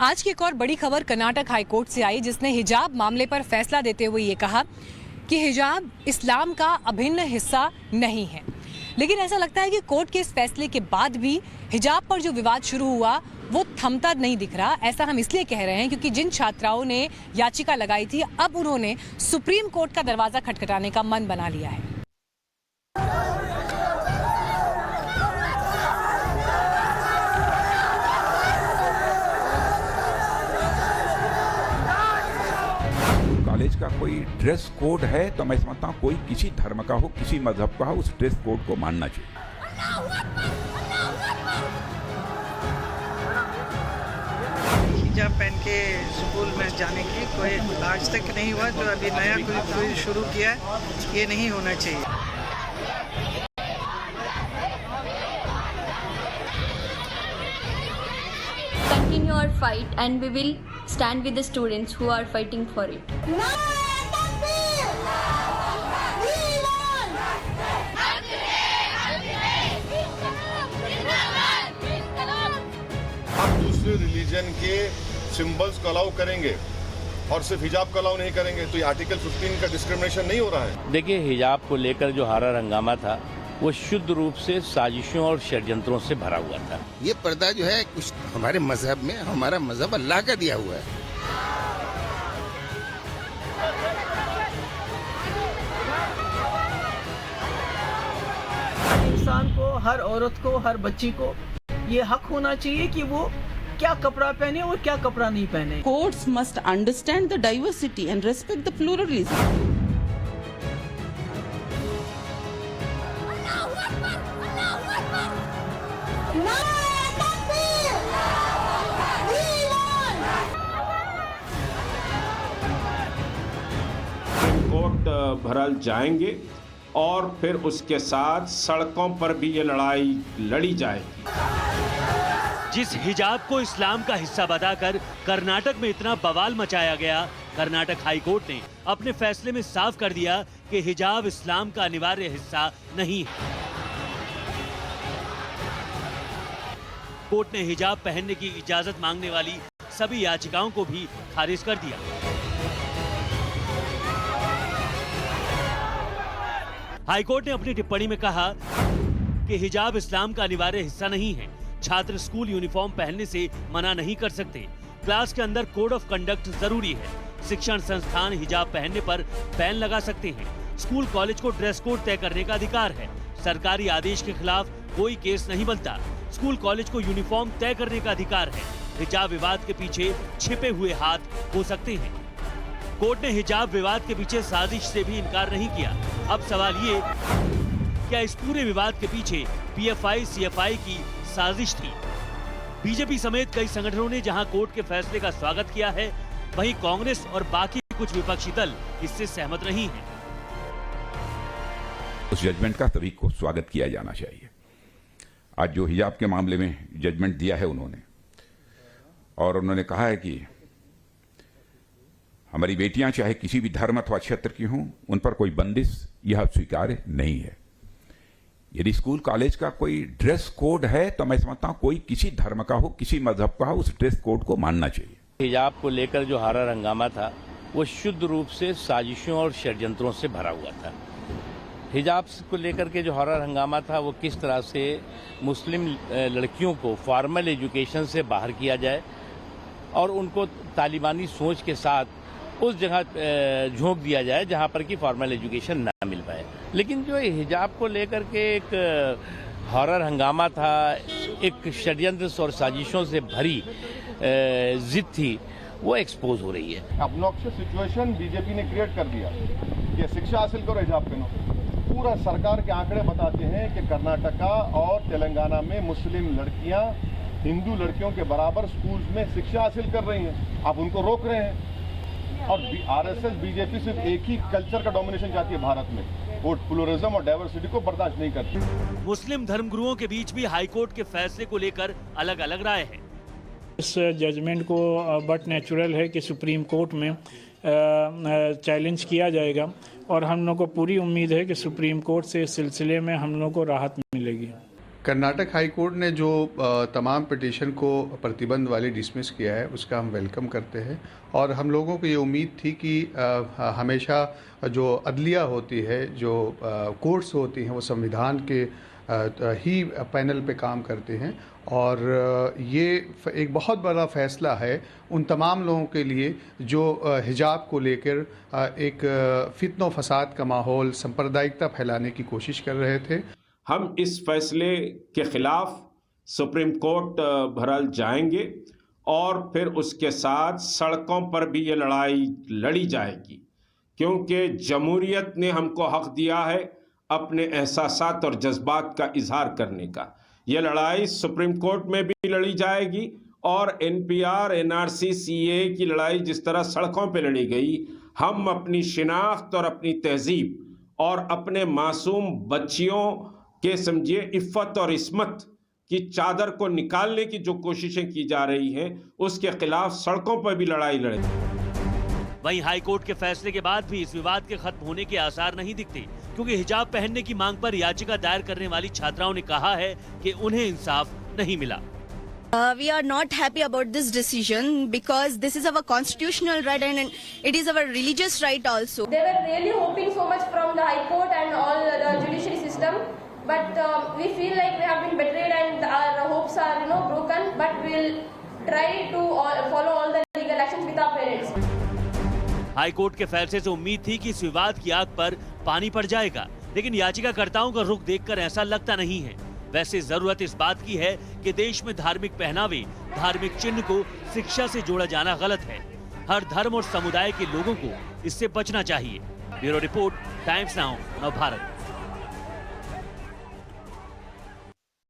आज की एक और बड़ी खबर कर्नाटक हाईकोर्ट से आई, जिसने हिजाब मामले पर फैसला देते हुए ये कहा कि हिजाब इस्लाम का अभिन्न हिस्सा नहीं है। लेकिन ऐसा लगता है कि कोर्ट के इस फैसले के बाद भी हिजाब पर जो विवाद शुरू हुआ वो थमता नहीं दिख रहा। ऐसा हम इसलिए कह रहे हैं क्योंकि जिन छात्राओं ने याचिका लगाई थी, अब उन्होंने सुप्रीम कोर्ट का दरवाजा खटखटाने का मन बना लिया है। कॉलेज का कोई ड्रेस कोड है तो मैं समझता हूँ कोई किसी धर्म का हो, किसी मजहब का हो, उस ड्रेस कोड को मानना चाहिए। हिजाब पहन के स्कूल में जाने की कोई आज तक नहीं हुआ। जो अभी नया कोई शुरू किया है, ये नहीं होना चाहिए। Continue our fight and we will stand with the students who are fighting for it. आप दूसरे रिलीजन के सिंबल्स को अलाउ करेंगे और सिर्फ हिजाब को अलाउ नहीं करेंगे तो ये आर्टिकल 15 का डिस्क्रिमिनेशन नहीं हो रहा है। देखिए, हिजाब को लेकर जो हारा हंगामा था वो शुद्ध रूप से साजिशों और षड्यंत्रों से भरा हुआ था। ये पर्दा जो है कुछ हमारे मजहब में, हमारा मजहब अल्लाह का दिया हुआ है। हर इंसान को, हर औरत को, हर बच्ची को ये हक होना चाहिए कि वो क्या कपड़ा पहने और क्या कपड़ा नहीं पहने। Courts must understand the diversity and respect the pluralism. Court भरल जाएंगे और फिर उसके साथ सड़कों पर भी ये लड़ाई लड़ी जाएगी। जिस हिजाब को इस्लाम का हिस्सा बताकर कर्नाटक में इतना बवाल मचाया गया, कर्नाटक हाईकोर्ट ने अपने फैसले में साफ कर दिया कि हिजाब इस्लाम का अनिवार्य हिस्सा नहीं है। कोर्ट ने हिजाब पहनने की इजाजत मांगने वाली सभी याचिकाओं को भी खारिज कर दिया। हाईकोर्ट ने अपनी टिप्पणी में कहा कि हिजाब इस्लाम का अनिवार्य हिस्सा नहीं है। छात्र स्कूल यूनिफॉर्म पहनने से मना नहीं कर सकते। क्लास के अंदर कोड ऑफ कंडक्ट जरूरी है। शिक्षण संस्थान हिजाब पहनने पर बैन लगा सकते हैं। स्कूल कॉलेज को ड्रेस कोड तय करने का अधिकार है। सरकारी आदेश के खिलाफ कोई केस नहीं बनता। स्कूल कॉलेज को यूनिफॉर्म तय करने का अधिकार है। हिजाब विवाद के पीछे छिपे हुए हाथ हो सकते हैं। कोर्ट ने हिजाब विवाद के पीछे साजिश से भी इनकार नहीं किया। अब सवाल ये, क्या इस पूरे विवाद के पीछे पीएफआई सीएफआई की साजिश थी? बीजेपी समेत कई संगठनों ने जहां कोर्ट के फैसले का स्वागत किया है, वहीं कांग्रेस और बाकी कुछ विपक्षी दल इससे सहमत नहीं हैं। उस जजमेंट का सभी को स्वागत किया जाना चाहिए। आज जो हिजाब के मामले में जजमेंट दिया है उन्होंने, और उन्होंने कहा है कि हमारी बेटियां चाहे किसी भी धर्म अथवा क्षेत्र की हों, उन पर कोई बंदिश यह स्वीकार्य नहीं है। यदि स्कूल कॉलेज का कोई ड्रेस कोड है तो मैं समझता हूं कोई किसी धर्म का हो, किसी मजहब का हो, उस ड्रेस कोड को मानना चाहिए। हिजाब को लेकर जो हारा हंगामा था वो शुद्ध रूप से साजिशों और षड्यंत्रों से भरा हुआ था। हिजाब को लेकर के जो हारा हंगामा था वो किस तरह से मुस्लिम लड़कियों को फॉर्मल एजुकेशन से बाहर किया जाए और उनको तालिबानी सोच के साथ उस जगह झोंक दिया जाए जहां पर कि फॉर्मल एजुकेशन ना मिल पाए। लेकिन जो हिजाब को लेकर के एक हॉरर हंगामा था, एक षड्यंत्र और साजिशों से भरी जिद थी, वो एक्सपोज हो रही है। ऑब्नॉक्शियस सिचुएशन बीजेपी ने क्रिएट कर दिया कि शिक्षा हासिल करो, हिजाब पहनो। पूरा सरकार के आंकड़े बताते हैं कि कर्नाटका और तेलंगाना में मुस्लिम लड़कियां हिंदू लड़कियों के बराबर स्कूल्स में शिक्षा हासिल कर रही हैं। आप उनको रोक रहे हैं। और आरएसएस बीजेपी सिर्फ एक ही कल्चर का डोमिनेशन चाहती है भारत में। वो प्लुरलिज्म और डाइवर्सिटी को बर्दाश्त नहीं करती। मुस्लिम धर्मगुरुओं के बीच भी हाईकोर्ट के फैसले को लेकर अलग अलग राय है। इस जजमेंट को बट नेचुरल है कि सुप्रीम कोर्ट में चैलेंज किया जाएगा और हम लोग को पूरी उम्मीद है कि सुप्रीम कोर्ट से इस सिलसिले में हम लोग को राहत मिलेगी। कर्नाटक हाई कोर्ट ने जो तमाम पिटीशन को प्रतिबंध वाली डिसमिस किया है उसका हम वेलकम करते हैं और हम लोगों को ये उम्मीद थी कि हमेशा जो अदलिया होती है, जो कोर्ट्स होती हैं, वो संविधान के ही पैनल पे काम करते हैं और ये एक बहुत बड़ा फ़ैसला है उन तमाम लोगों के लिए जो हिजाब को लेकर एक फित्नो फसाद का माहौल, सांप्रदायिकता फैलाने की कोशिश कर रहे थे। हम इस फैसले के खिलाफ सुप्रीम कोर्ट बहरहाल जाएंगे और फिर उसके साथ सड़कों पर भी ये लड़ाई लड़ी जाएगी, क्योंकि जमहूरियत ने हमको हक दिया है अपने एहसासात और जज्बात का इजहार करने का। ये लड़ाई सुप्रीम कोर्ट में भी लड़ी जाएगी और NPR, NRC, CAA की लड़ाई जिस तरह सड़कों पे लड़ी गई, हम अपनी शिनाख्त और अपनी तहजीब और अपने मासूम बच्चियों के समझिए इफ़्फ़त और इस्मत की चादर को निकालने की जो कोशिशें की जा रही हैं, उसके खिलाफ सड़कों पर भी लड़ाई लड़ेंगे। वहीं हाई कोर्ट के फैसले के बाद भी इस विवाद के खत्म होने के आसार नहीं दिखते, क्योंकि हिजाब पहनने की मांग पर याचिका दायर करने वाली छात्राओं ने कहा है कि उन्हें इंसाफ नहीं मिला। We are not happy about this decision because this is our constitutional right and it is our religious right also. They were really hoping so much from the High Court and all the judiciary system, but we feel like we have been betrayed and our hopes are broken. But we'll try to follow all the legal actions with our parents. High court के फैसले से उम्मीद थी कि इस विवाद की आग पर पानी पड़ जाएगा, लेकिन याचिकाकर्ताओं का रुख देखकर ऐसा लगता नहीं है। वैसे जरूरत इस बात की है कि देश में धार्मिक पहनावे, धार्मिक चिन्ह को शिक्षा से जोड़ा जाना गलत है। हर धर्म और समुदाय के लोगों को इससे बचना चाहिए। Bureau report, times now, Navbharat.